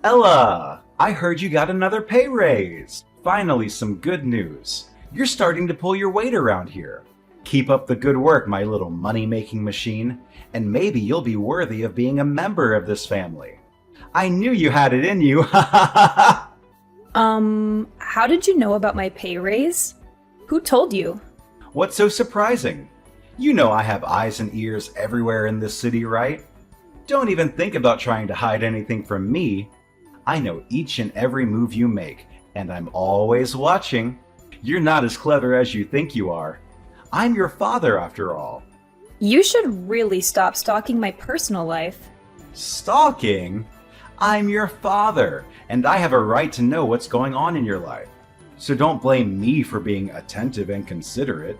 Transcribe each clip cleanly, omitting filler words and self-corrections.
Ella, I heard you got another pay raise. Finally, some good news. You're starting to pull your weight around here. Keep up the good work, my little money-making machine, and maybe you'll be worthy of being a member of this family. I knew you had it in you. Ha ha ha ha! How did you know about my pay raise? Who told you? What's so surprising? You know I have eyes and ears everywhere in this city, right? Don't even think about trying to hide anything from me. I know each and every move you make, and I'm always watching. You're not as clever as you think you are. I'm your father, after all. You should really stop stalking my personal life. Stalking? I'm your father, and I have a right to know what's going on in your life. So don't blame me for being attentive and considerate.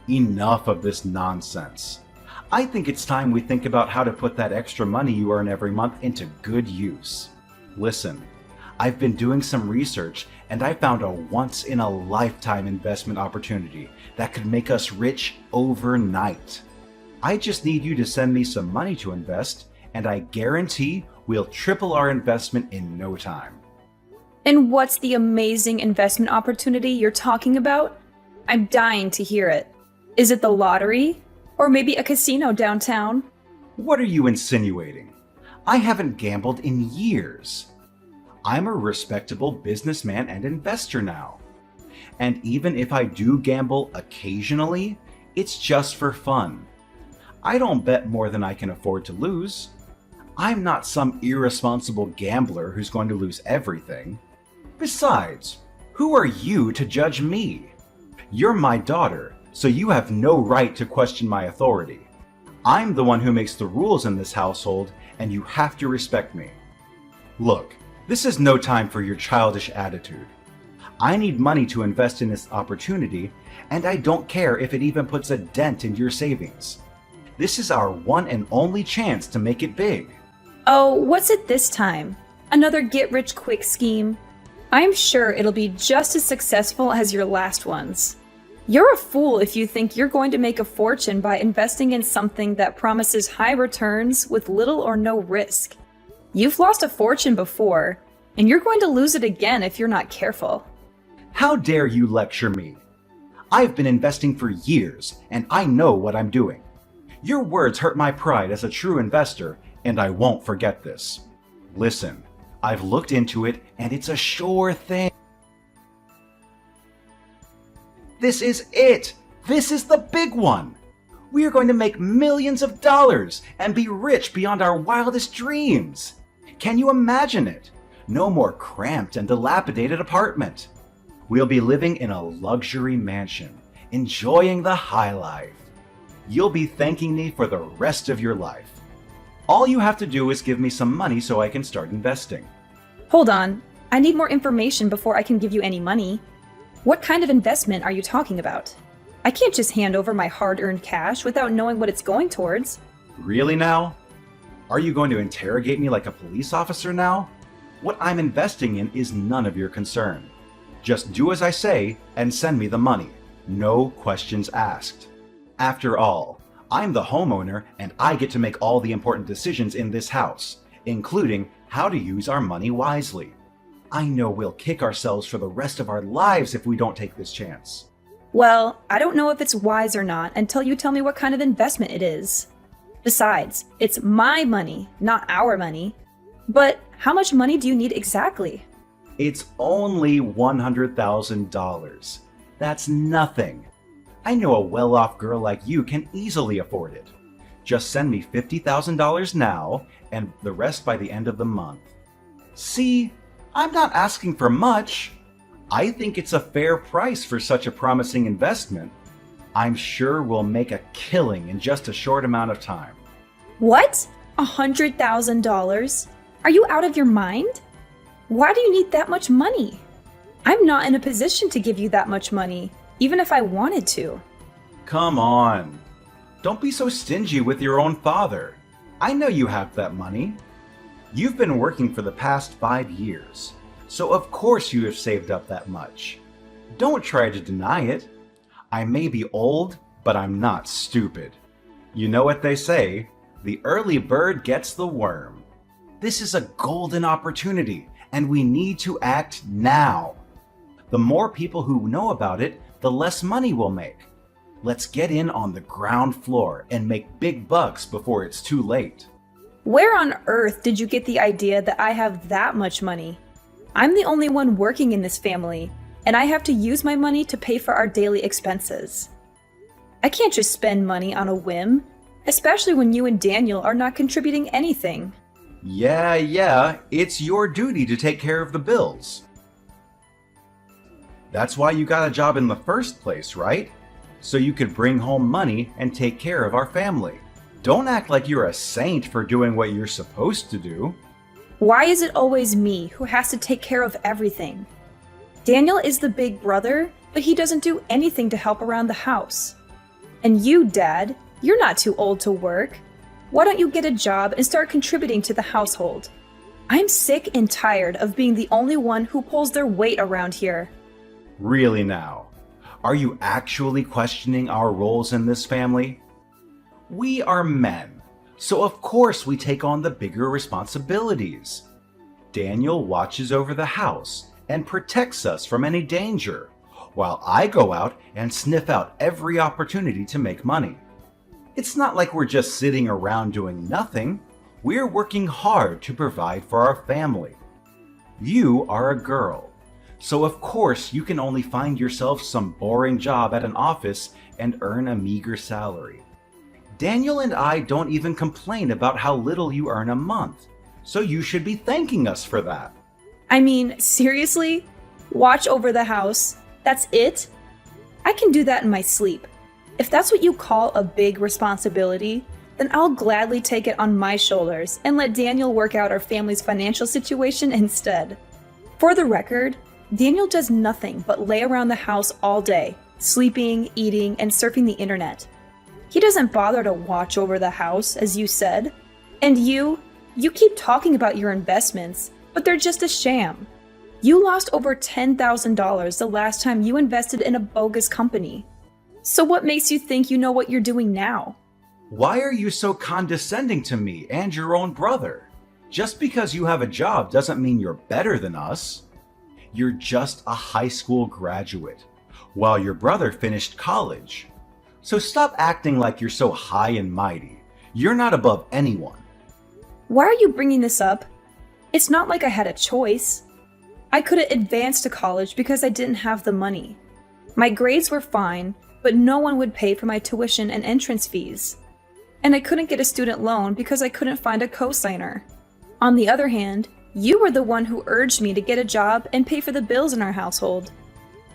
Enough of this nonsense. I think it's time we think about how to put that extra money you earn every month into good use. Listen, I've been doing some research and I found a once-in-a-lifetime investment opportunity that could make us rich overnight. I just need you to send me some money to invest, and I guarantee we'll triple our investment in no time. And what's the amazing investment opportunity you're talking about? I'm dying to hear it. Is it the lottery? Or maybe a casino downtown? What are you insinuating? I haven't gambled in years. I'm a respectable businessman and investor now. And even if I do gamble occasionally, it's just for fun. I don't bet more than I can afford to lose. I'm not some irresponsible gambler who's going to lose everything. Besides, who are you to judge me? You're my daughter, so you have no right to question my authority. I'm the one who makes the rules in this household, and you have to respect me. Look, this is no time for your childish attitude. I need money to invest in this opportunity, and I don't care if it even puts a dent in your savings. This is our one and only chance to make it big. Oh, what's it this time? Another get-rich-quick scheme? I'm sure it'll be just as successful as your last ones. You're a fool if you think you're going to make a fortune by investing in something that promises high returns with little or no risk. You've lost a fortune before, and you're going to lose it again if you're not careful. How dare you lecture me? I've been investing for years, and I know what I'm doing. Your words hurt my pride as a true investor, and I won't forget this. Listen, I've looked into it, and it's a sure thing. This is it! This is the big one! We are going to make millions of dollars and be rich beyond our wildest dreams! Can you imagine it? No more cramped and dilapidated apartment. We'll be living in a luxury mansion, enjoying the high life. You'll be thanking me for the rest of your life. All you have to do is give me some money so I can start investing. Hold on, I need more information before I can give you any money. What kind of investment are you talking about? I can't just hand over my hard-earned cash without knowing what it's going towards. Really now? Are you going to interrogate me like a police officer now? What I'm investing in is none of your concern. Just do as I say and send me the money. No questions asked. After all, I'm the homeowner and I get to make all the important decisions in this house, including how to use our money wisely. I know we'll kick ourselves for the rest of our lives if we don't take this chance. Well, I don't know if it's wise or not until you tell me what kind of investment it is. Besides, it's my money, not our money. But how much money do you need exactly? It's only $100,000. That's nothing. I know a well-off girl like you can easily afford it. Just send me $50,000 now and the rest by the end of the month. See? I'm not asking for much. I think it's a fair price for such a promising investment. I'm sure we'll make a killing in just a short amount of time. What? $100,000? Are you out of your mind? Why do you need that much money? I'm not in a position to give you that much money, even if I wanted to. Come on. Don't be so stingy with your own father. I know you have that money. You've been working for the past 5 years, so of course you have saved up that much. Don't try to deny it. I may be old, but I'm not stupid. You know what they say, the early bird gets the worm. This is a golden opportunity, and we need to act now. The more people who know about it, the less money we'll make. Let's get in on the ground floor and make big bucks before it's too late. Where on earth did you get the idea that I have that much money? I'm the only one working in this family, and I have to use my money to pay for our daily expenses. I can't just spend money on a whim, especially when you and Daniel are not contributing anything. Yeah, it's your duty to take care of the bills. That's why you got a job in the first place, right? So you could bring home money and take care of our family. Don't act like you're a saint for doing what you're supposed to do. Why is it always me who has to take care of everything? Daniel is the big brother, but he doesn't do anything to help around the house. And you, Dad, you're not too old to work. Why don't you get a job and start contributing to the household? I'm sick and tired of being the only one who pulls their weight around here. Really now? Are you actually questioning our roles in this family? We are men, so of course we take on the bigger responsibilities. Daniel watches over the house and protects us from any danger, while I go out and sniff out every opportunity to make money. It's not like we're just sitting around doing nothing. We're working hard to provide for our family. You are a girl, so of course you can only find yourself some boring job at an office and earn a meager salary. Daniel and I don't even complain about how little you earn a month, so you should be thanking us for that. I mean, seriously? Watch over the house? That's it? I can do that in my sleep. If that's what you call a big responsibility, then I'll gladly take it on my shoulders and let Daniel work out our family's financial situation instead. For the record, Daniel does nothing but lay around the house all day, sleeping, eating, and surfing the internet. He doesn't bother to watch over the house, as you said. And you keep talking about your investments, but they're just a sham. You lost over $10,000 the last time you invested in a bogus company. So what makes you think you know what you're doing now? Why are you so condescending to me and your own brother? Just because you have a job doesn't mean you're better than us. You're just a high school graduate, while your brother finished college. So stop acting like you're so high and mighty. You're not above anyone. Why are you bringing this up? It's not like I had a choice. I couldn't advance to college because I didn't have the money. My grades were fine, but no one would pay for my tuition and entrance fees. And I couldn't get a student loan because I couldn't find a co-signer. On the other hand, you were the one who urged me to get a job and pay for the bills in our household.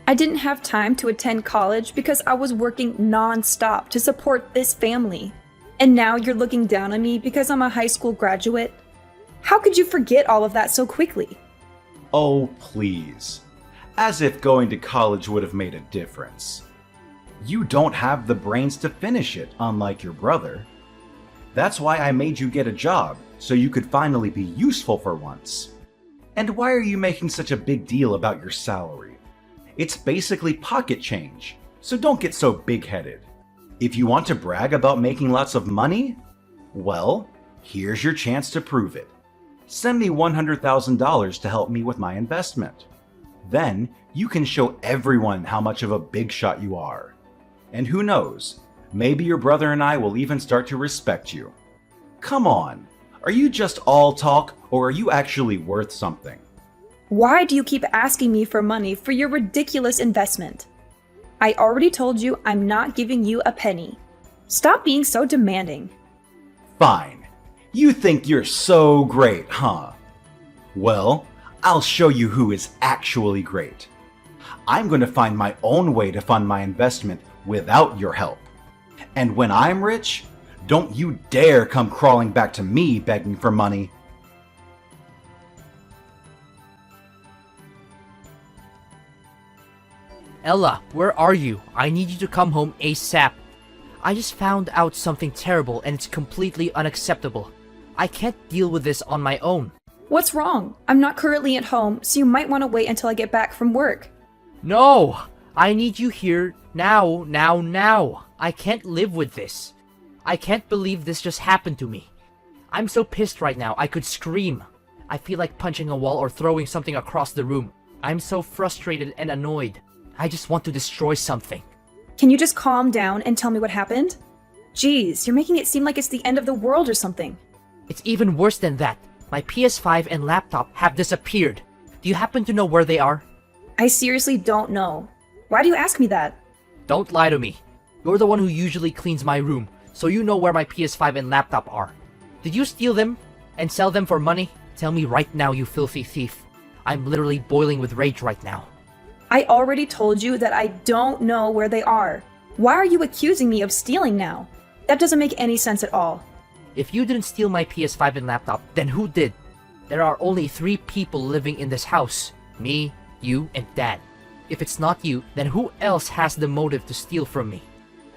I didn't have time to attend college because I was working non-stop to support this family. And now you're looking down on me because I'm a high school graduate? How could you forget all of that so quickly? Oh, please. As if going to college would have made a difference. You don't have the brains to finish it, unlike your brother. That's why I made you get a job, so you could finally be useful for once. And why are you making such a big deal about your salary? It's basically pocket change, so don't get so big-headed. If you want to brag about making lots of money, well, here's your chance to prove it. Send me $100,000 to help me with my investment. Then you can show everyone how much of a big shot you are. And who knows, maybe your brother and I will even start to respect you. Come on, are you just all talk, or are you actually worth something? Why do you keep asking me for money for your ridiculous investment? I already told you I'm not giving you a penny. Stop being so demanding. Fine. You think you're so great, huh? Well, I'll show you who is actually great. I'm going to find my own way to fund my investment without your help. And when I'm rich, don't you dare come crawling back to me begging for money. Ella, where are you? I need you to come home ASAP. I just found out something terrible and it's completely unacceptable. I can't deal with this on my own. What's wrong? I'm not currently at home, so you might want to wait until I get back from work. No! I need you here now. I can't live with this. I can't believe this just happened to me. I'm so pissed right now, I could scream. I feel like punching a wall or throwing something across the room. I'm so frustrated and annoyed. I just want to destroy something. Can you just calm down and tell me what happened? Jeez, you're making it seem like it's the end of the world or something. It's even worse than that. My PS5 and laptop have disappeared. Do you happen to know where they are? I seriously don't know. Why do you ask me that? Don't lie to me. You're the one who usually cleans my room, so you know where my PS5 and laptop are. Did you steal them and sell them for money? Tell me right now, you filthy thief. I'm literally boiling with rage right now. I already told you that I don't know where they are. Why are you accusing me of stealing now? That doesn't make any sense at all. If you didn't steal my PS5 and laptop, then who did? There are only 3 people living in this house. Me, you, and Dad. If it's not you, then who else has the motive to steal from me?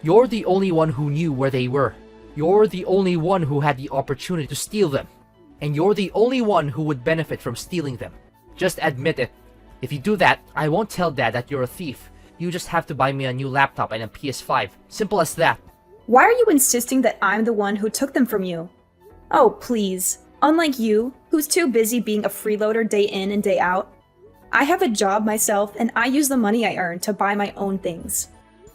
You're the only one who knew where they were. You're the only one who had the opportunity to steal them. And you're the only one who would benefit from stealing them. Just admit it. If you do that, I won't tell Dad that you're a thief. You just have to buy me a new laptop and a PS5. Simple as that. Why are you insisting that I'm the one who took them from you? Oh, please. Unlike you, who's too busy being a freeloader day in and day out, I have a job myself and I use the money I earn to buy my own things.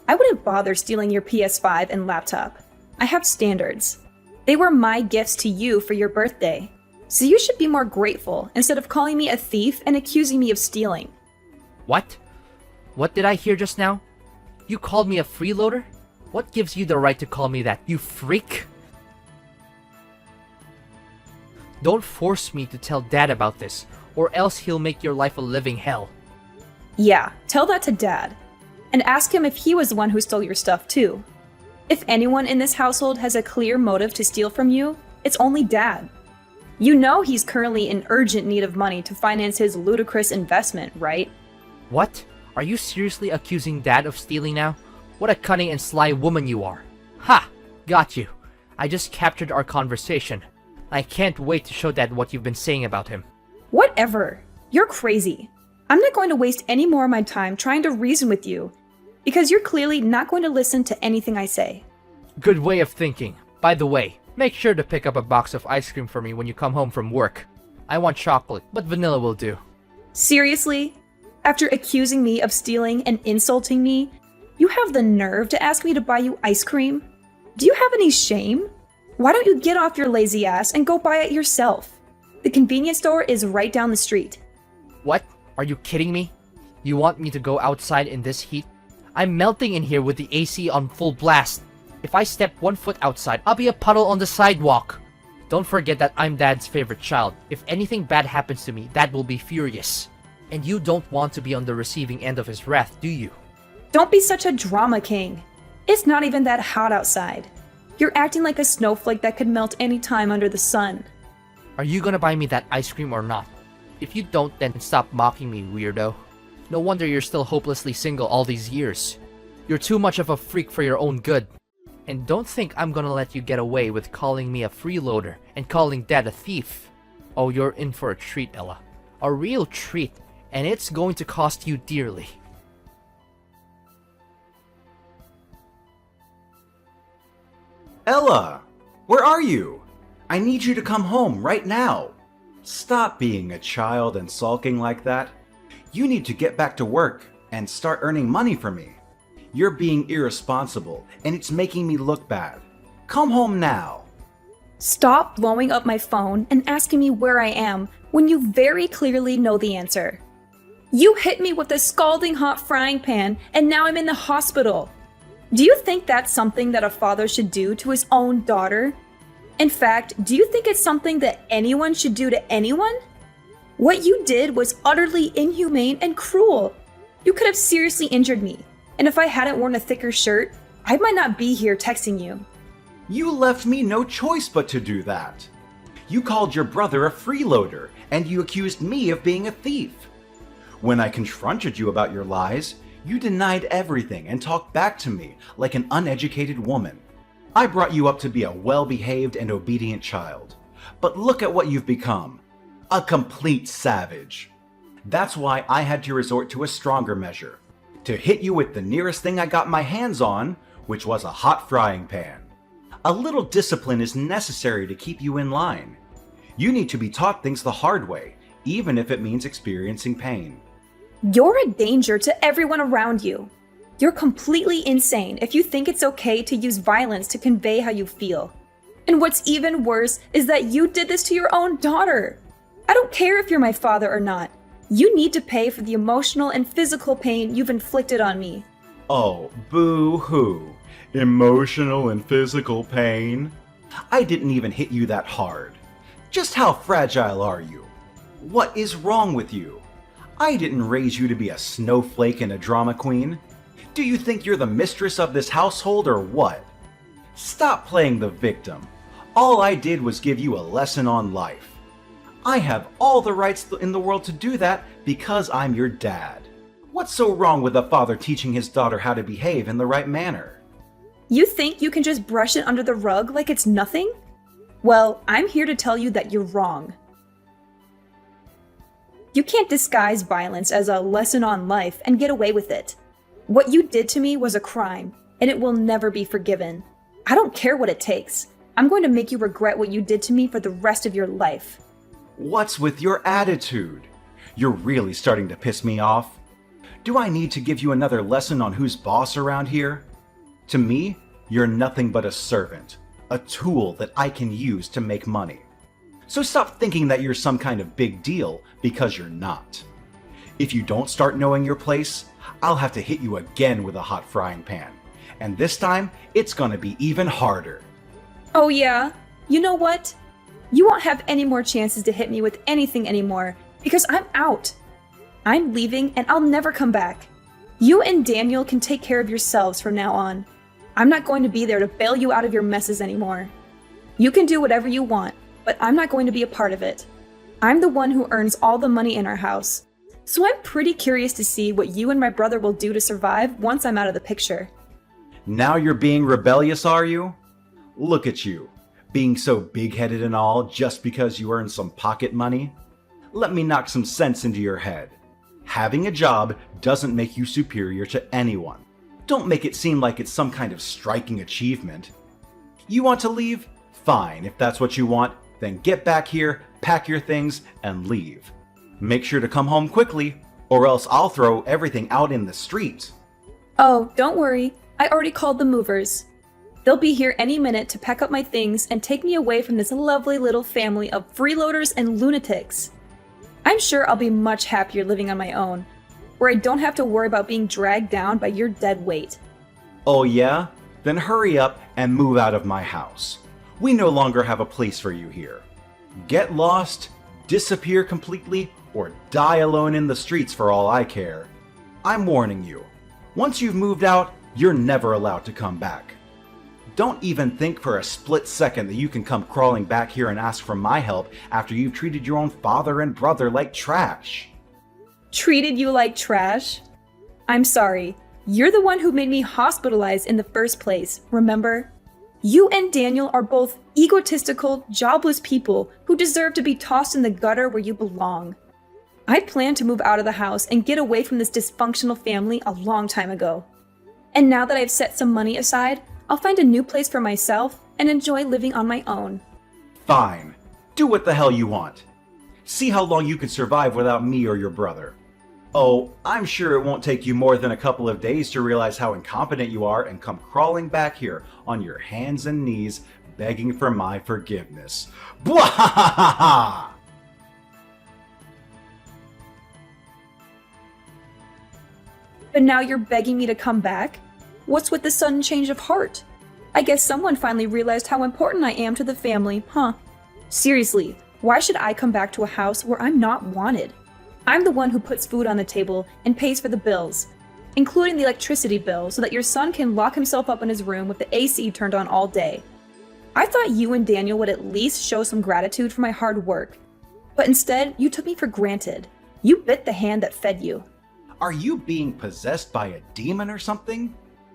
I wouldn't bother stealing your PS5 and laptop. I have standards. They were my gifts to you for your birthday. So you should be more grateful instead of calling me a thief and accusing me of stealing. What? What did I hear just now? You called me a freeloader? What gives you the right to call me that, you freak? Don't force me to tell Dad about this, or else he'll make your life a living hell. Yeah, tell that to Dad. And ask him if he was the one who stole your stuff too. If anyone in this household has a clear motive to steal from you, it's only Dad. You know he's currently in urgent need of money to finance his ludicrous investment, right? What? Are you seriously accusing Dad of stealing now? What a cunning and sly woman you are. Ha! Got you. I just captured our conversation. I can't wait to show Dad what you've been saying about him. Whatever. You're crazy. I'm not going to waste any more of my time trying to reason with you, because you're clearly not going to listen to anything I say. Good way of thinking. By the way, make sure to pick up a box of ice cream for me when you come home from work. I want chocolate, but vanilla will do. Seriously? After accusing me of stealing and insulting me, you have the nerve to ask me to buy you ice cream? Do you have any shame? Why don't you get off your lazy ass and go buy it yourself? The convenience store is right down the street. What? Are you kidding me? You want me to go outside in this heat? I'm melting in here with the AC on full blast. If I step 1 foot outside, I'll be a puddle on the sidewalk. Don't forget that I'm Dad's favorite child. If anything bad happens to me, Dad will be furious. And you don't want to be on the receiving end of his wrath, do you? Don't be such a drama king. It's not even that hot outside. You're acting like a snowflake that could melt any time under the sun. Are you gonna buy me that ice cream or not? If you don't, then stop mocking me, weirdo. No wonder you're still hopelessly single all these years. You're too much of a freak for your own good. And don't think I'm gonna let you get away with calling me a freeloader and calling Dad a thief. Oh, you're in for a treat, Ella. A real treat, and it's going to cost you dearly. Ella, where are you? I need you to come home right now. Stop being a child and sulking like that. You need to get back to work and start earning money for me. You're being irresponsible and it's making me look bad. Come home now. Stop blowing up my phone and asking me where I am when you very clearly know the answer. You hit me with a scalding hot frying pan and now I'm in the hospital. Do you think that's something that a father should do to his own daughter? In fact, do you think it's something that anyone should do to anyone? What you did was utterly inhumane and cruel. You could have seriously injured me, and if I hadn't worn a thicker shirt, I might not be here texting you. You left me no choice but to do that. You called your brother a freeloader and you accused me of being a thief. When I confronted you about your lies, you denied everything and talked back to me like an uneducated woman. I brought you up to be a well-behaved and obedient child. But look at what you've become. A complete savage. That's why I had to resort to a stronger measure. To hit you with the nearest thing I got my hands on, which was a hot frying pan. A little discipline is necessary to keep you in line. You need to be taught things the hard way, even if it means experiencing pain. You're a danger to everyone around you. You're completely insane if you think it's okay to use violence to convey how you feel. And what's even worse is that you did this to your own daughter. I don't care if you're my father or not. You need to pay for the emotional and physical pain you've inflicted on me. Oh, boo-hoo. Emotional and physical pain? I didn't even hit you that hard. Just how fragile are you? What is wrong with you? I didn't raise you to be a snowflake and a drama queen. Do you think you're the mistress of this household or what? Stop playing the victim. All I did was give you a lesson on life. I have all the rights in the world to do that because I'm your dad. What's so wrong with a father teaching his daughter how to behave in the right manner? You think you can just brush it under the rug like it's nothing? Well, I'm here to tell you that you're wrong. You can't disguise violence as a lesson on life and get away with it. What you did to me was a crime, and it will never be forgiven. I don't care what it takes. I'm going to make you regret what you did to me for the rest of your life. What's with your attitude? You're really starting to piss me off. Do I need to give you another lesson on who's boss around here? To me, you're nothing but a servant, a tool that I can use to make money. So stop thinking that you're some kind of big deal, because you're not. If you don't start knowing your place, I'll have to hit you again with a hot frying pan. And this time, it's gonna be even harder. Oh yeah? You know what? You won't have any more chances to hit me with anything anymore, because I'm out. I'm leaving and I'll never come back. You and Daniel can take care of yourselves from now on. I'm not going to be there to bail you out of your messes anymore. You can do whatever you want, but I'm not going to be a part of it. I'm the one who earns all the money in our house. So I'm pretty curious to see what you and my brother will do to survive once I'm out of the picture. Now you're being rebellious, are you? Look at you, being so big-headed and all just because you earn some pocket money. Let me knock some sense into your head. Having a job doesn't make you superior to anyone. Don't make it seem like it's some kind of striking achievement. You want to leave? Fine, if that's what you want, then get back here, pack your things, and leave. Make sure to come home quickly, or else I'll throw everything out in the street. Oh, don't worry. I already called the movers. They'll be here any minute to pack up my things and take me away from this lovely little family of freeloaders and lunatics. I'm sure I'll be much happier living on my own, where I don't have to worry about being dragged down by your dead weight. Oh yeah? Then hurry up and move out of my house. We no longer have a place for you here. Get lost, disappear completely, or die alone in the streets for all I care. I'm warning you. Once you've moved out, you're never allowed to come back. Don't even think for a split second that you can come crawling back here and ask for my help after you've treated your own father and brother like trash. Treated you like trash? I'm sorry. You're the one who made me hospitalized in the first place, remember? You and Daniel are both egotistical, jobless people who deserve to be tossed in the gutter where you belong. I planned to move out of the house and get away from this dysfunctional family a long time ago. And now that I've set some money aside, I'll find a new place for myself and enjoy living on my own. Fine. Do what the hell you want. See how long you can survive without me or your brother. Oh, I'm sure it won't take you more than a couple of days to realize how incompetent you are and come crawling back here on your hands and knees begging for my forgiveness. Bwahahaha! But now you're begging me to come back? What's with the sudden change of heart? I guess someone finally realized how important I am to the family, huh? Seriously, why should I come back to a house where I'm not wanted? I'm the one who puts food on the table and pays for the bills, including the electricity bill so that your son can lock himself up in his room with the AC turned on all day. I thought you and Daniel would at least show some gratitude for my hard work, but instead you took me for granted. You bit the hand that fed you. Are you being possessed by a demon or something?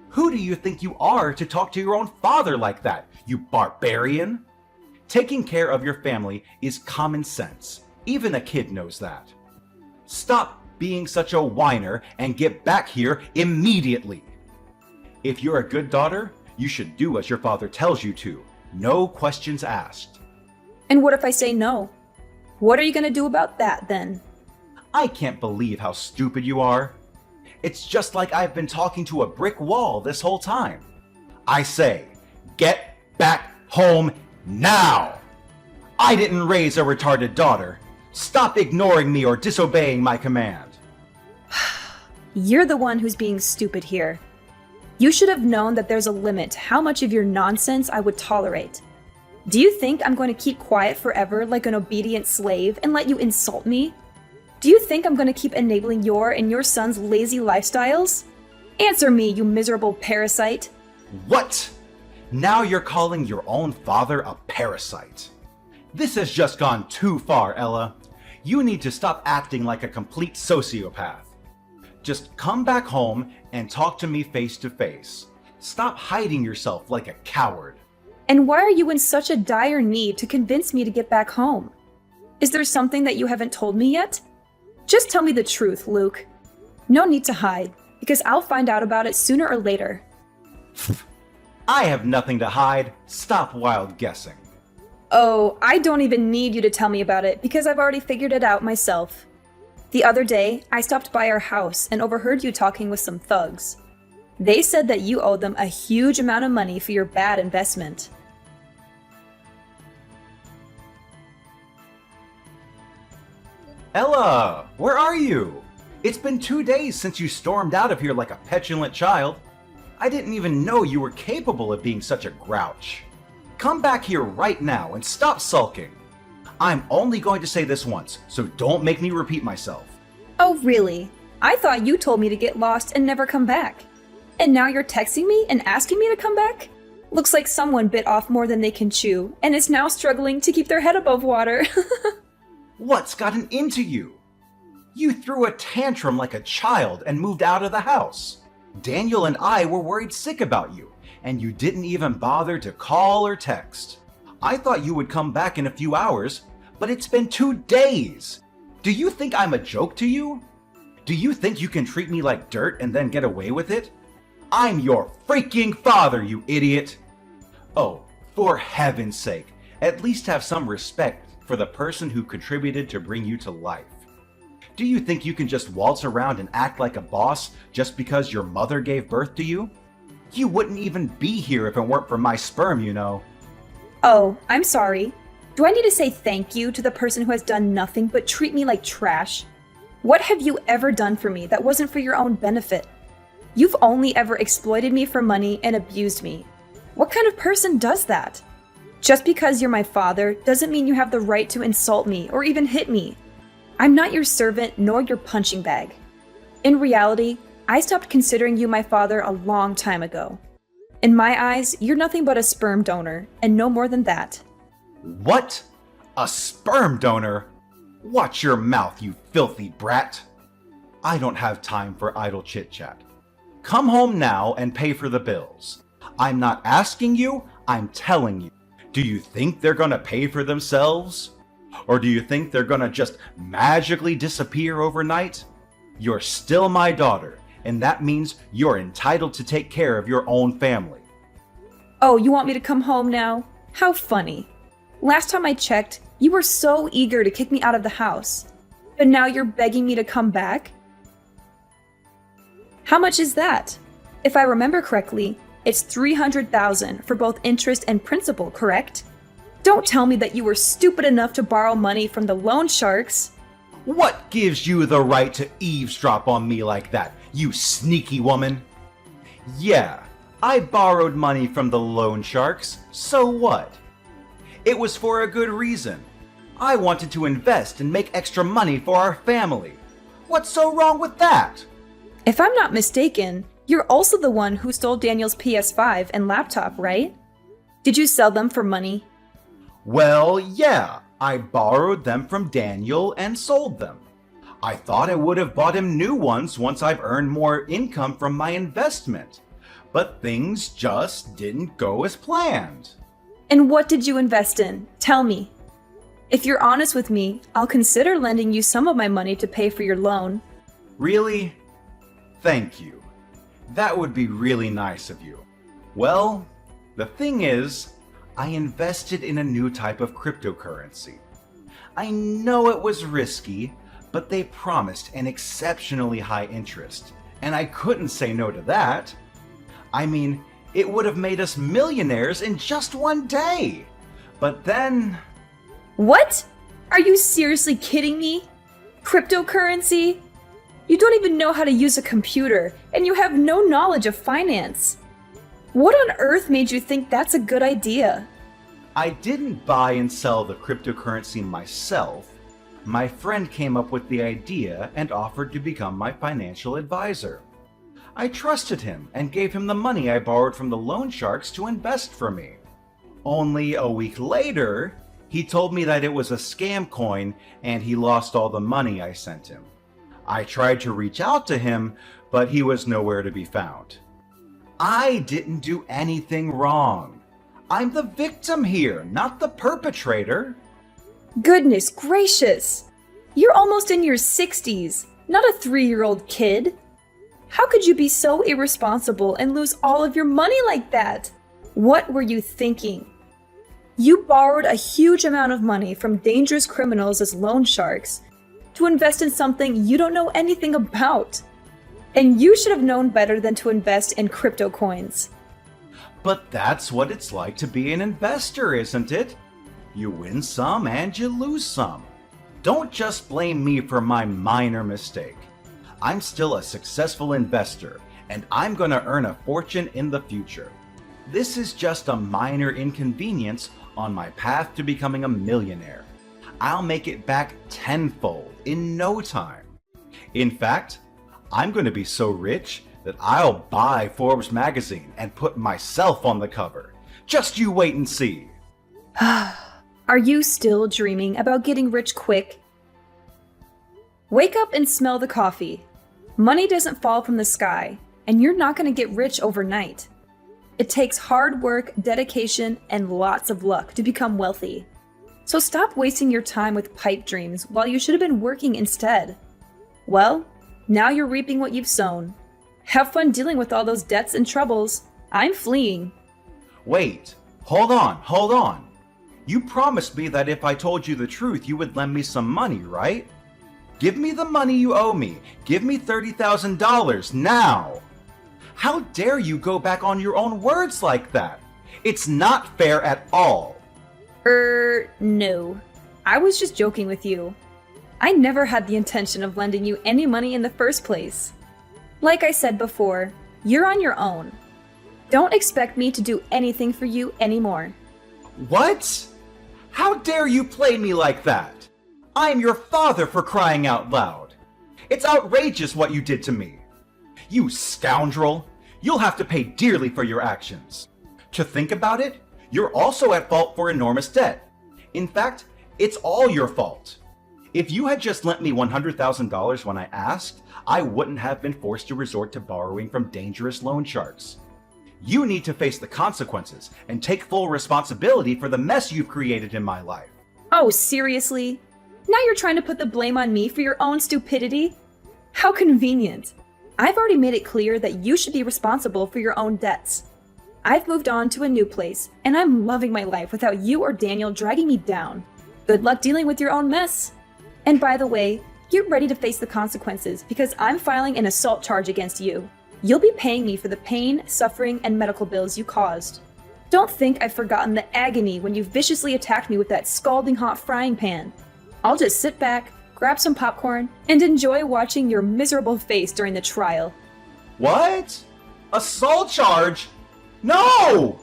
Who do you think you are to talk to your own father like that, you barbarian? Taking care of your family is common sense. Even a kid knows that. Stop being such a whiner and get back here immediately. If you're a good daughter, You should do as your father tells you to. No questions asked. And what if I say no? What are you gonna do about that then? I can't believe how stupid you are. It's just like I've been talking to a brick wall this whole time. I say, get back home now! I didn't raise a retarded daughter. Stop ignoring me or disobeying my command. You're the one who's being stupid here. You should have known that there's a limit to how much of your nonsense I would tolerate. Do you think I'm going to keep quiet forever like an obedient slave and let you insult me? Do you think I'm going to keep enabling your and your son's lazy lifestyles? Answer me, you miserable parasite. What? Now you're calling your own father a parasite. This has just gone too far, Ella. You need to stop acting like a complete sociopath. Just come back home and talk to me face to face. Stop hiding yourself like a coward. And why are you in such a dire need to convince me to get back home? Is there something that you haven't told me yet? Just tell me the truth, Luke. No need to hide, because I'll find out about it sooner or later. I have nothing to hide. Stop wild guessing. Oh, I don't even need you to tell me about it, because I've already figured it out myself. The other day, I stopped by our house and overheard you talking with some thugs. They said that you owed them a huge amount of money for your bad investment. Ella, where are you? It's been 2 days since you stormed out of here like a petulant child. I didn't even know you were capable of being such a grouch. Come back here right now and stop sulking. I'm only going to say this once, so don't make me repeat myself. Oh, really? I thought you told me to get lost and never come back. And now you're texting me and asking me to come back? Looks like someone bit off more than they can chew and is now struggling to keep their head above water. What's gotten into you? You threw a tantrum like a child and moved out of the house. Daniel and I were worried sick about you, and you didn't even bother to call or text. I thought you would come back in a few hours, but it's been 2 days. Do you think I'm a joke to you? Do you think you can treat me like dirt and then get away with it? I'm your freaking father, you idiot! Oh, for heaven's sake, at least have some respect for the person who contributed to bring you to life. Do you think you can just waltz around and act like a boss just because your mother gave birth to you? You wouldn't even be here if it weren't for my sperm, you know. Oh, I'm sorry. Do I need to say thank you to the person who has done nothing but treat me like trash? What have you ever done for me that wasn't for your own benefit? You've only ever exploited me for money and abused me. What kind of person does that? Just because you're my father doesn't mean you have the right to insult me or even hit me. I'm not your servant nor your punching bag. In reality, I stopped considering you my father a long time ago. In my eyes, you're nothing but a sperm donor, and no more than that. What? A sperm donor? Watch your mouth, you filthy brat. I don't have time for idle chit-chat. Come home now and pay for the bills. I'm not asking you, I'm telling you. Do you think they're gonna pay for themselves? Or do you think they're gonna just magically disappear overnight? You're still my daughter, and that means you're entitled to take care of your own family. Oh, you want me to come home now? How funny. Last time I checked, you were so eager to kick me out of the house. But now you're begging me to come back? How much is that? If I remember correctly, it's $300,000 for both interest and principal, correct? Don't tell me that you were stupid enough to borrow money from the loan sharks. What gives you the right to eavesdrop on me like that, you sneaky woman? Yeah, I borrowed money from the loan sharks, so what? It was for a good reason. I wanted to invest and make extra money for our family. What's so wrong with that? If I'm not mistaken, you're also the one who stole Daniel's PS5 and laptop, right? Did you sell them for money? Well, yeah, I borrowed them from Daniel and sold them. I thought I would have bought him new ones once I've earned more income from my investment. But things just didn't go as planned. And what did you invest in? Tell me. If you're honest with me, I'll consider lending you some of my money to pay for your loan. Really? Thank you. That would be really nice of you. Well, the thing is, I invested in a new type of cryptocurrency. I know it was risky, but they promised an exceptionally high interest, and I couldn't say no to that. I mean, it would have made us millionaires in just one day. But then... What? Are you seriously kidding me? Cryptocurrency? You don't even know how to use a computer, and you have no knowledge of finance. What on earth made you think that's a good idea? I didn't buy and sell the cryptocurrency myself. My friend came up with the idea and offered to become my financial advisor. I trusted him and gave him the money I borrowed from the loan sharks to invest for me. Only a week later, he told me that it was a scam coin and he lost all the money I sent him. I tried to reach out to him, but he was nowhere to be found. I didn't do anything wrong. I'm the victim here, not the perpetrator. Goodness gracious! You're almost in your 60s, not a 3-year-old kid. How could you be so irresponsible and lose all of your money like that? What were you thinking? You borrowed a huge amount of money from dangerous criminals as loan sharks to invest in something you don't know anything about. And you should have known better than to invest in crypto coins. But that's what it's like to be an investor, isn't it? You win some and you lose some. Don't just blame me for my minor mistake. I'm still a successful investor, and I'm going to earn a fortune in the future. This is just a minor inconvenience on my path to becoming a millionaire. I'll make it back tenfold in no time. In fact, I'm going to be so rich that I'll buy Forbes magazine and put myself on the cover. Just you wait and see. Are you still dreaming about getting rich quick? Wake up and smell the coffee. Money doesn't fall from the sky, and you're not going to get rich overnight. It takes hard work, dedication, and lots of luck to become wealthy. So stop wasting your time with pipe dreams while you should have been working instead. Well, now you're reaping what you've sown. Have fun dealing with all those debts and troubles. I'm fleeing. Wait, hold on. You promised me that if I told you the truth, you would lend me some money, right? Give me the money you owe me. Give me $30,000 now. How dare you go back on your own words like that? It's not fair at all. No. I was just joking with you. I never had the intention of lending you any money in the first place. Like I said before, you're on your own. Don't expect me to do anything for you anymore. What? How dare you play me like that? I am your father, for crying out loud. It's outrageous what you did to me. You scoundrel! You'll have to pay dearly for your actions. To think about it, you're also at fault for enormous debt. In fact, it's all your fault. If you had just lent me $100,000 when I asked, I wouldn't have been forced to resort to borrowing from dangerous loan sharks. You need to face the consequences and take full responsibility for the mess you've created in my life. Oh, seriously? Now you're trying to put the blame on me for your own stupidity? How convenient. I've already made it clear that you should be responsible for your own debts. I've moved on to a new place, and I'm loving my life without you or Daniel dragging me down. Good luck dealing with your own mess. And by the way, get ready to face the consequences because I'm filing an assault charge against you. You'll be paying me for the pain, suffering, and medical bills you caused. Don't think I've forgotten the agony when you viciously attacked me with that scalding hot frying pan. I'll just sit back, grab some popcorn, and enjoy watching your miserable face during the trial. What? Assault charge? No!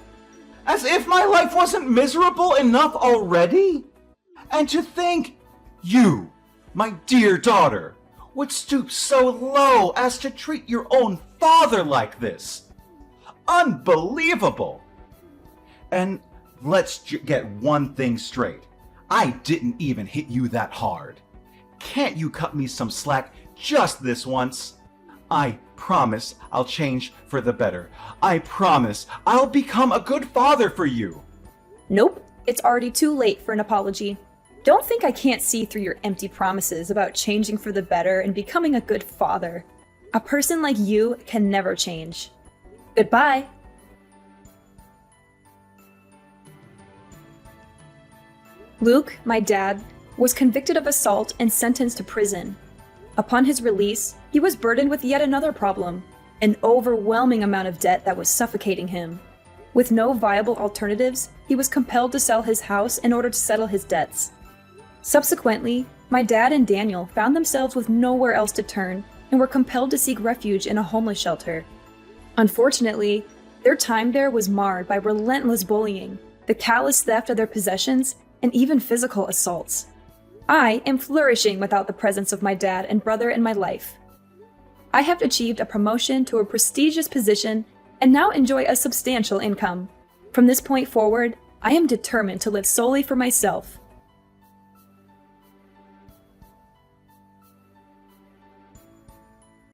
As if my life wasn't miserable enough already? And to think, you, my dear daughter, would stoop so low as to treat your own father like this. Unbelievable! And let's get one thing straight. I didn't even hit you that hard. Can't you cut me some slack just this once? I promise I'll change for the better. I promise I'll become a good father for you. Nope, it's already too late for an apology. Don't think I can't see through your empty promises about changing for the better and becoming a good father. A person like you can never change. Goodbye. Luke, my dad, was convicted of assault and sentenced to prison. Upon his release, he was burdened with yet another problem, an overwhelming amount of debt that was suffocating him. With no viable alternatives, he was compelled to sell his house in order to settle his debts. Subsequently, my dad and Daniel found themselves with nowhere else to turn and were compelled to seek refuge in a homeless shelter. Unfortunately, their time there was marred by relentless bullying, the callous theft of their possessions, and even physical assaults. I am flourishing without the presence of my dad and brother in my life. I have achieved a promotion to a prestigious position and now enjoy a substantial income. From this point forward, I am determined to live solely for myself.